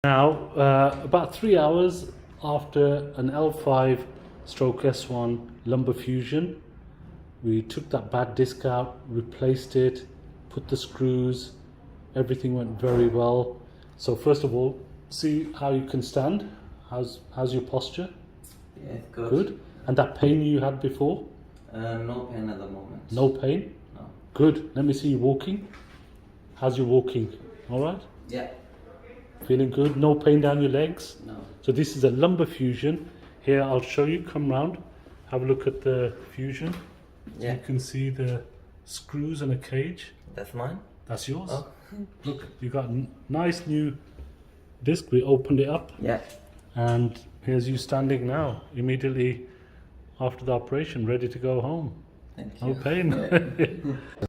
Now, about 3 hours after an L5 stroke S1 lumbar fusion, we took that bad disc out, replaced it, put the screws, everything went very well. So first of all, see how you can stand. How's your posture? Yeah, good. Good. And that pain you had before? No pain at the moment. No pain? No. Good. Let me see you walking. How's your walking? All right? Yeah. Feeling good? No pain down your legs? No. So this is a lumbar fusion. Here, I'll show you. Come round. Have a look at the fusion. Yeah. You can see the screws and a cage. That's mine? That's yours. Oh. Look, you got a nice new disc. We opened it up. Yeah. And here's you standing now, immediately after the operation, ready to go home. Thank you. No pain. Yeah.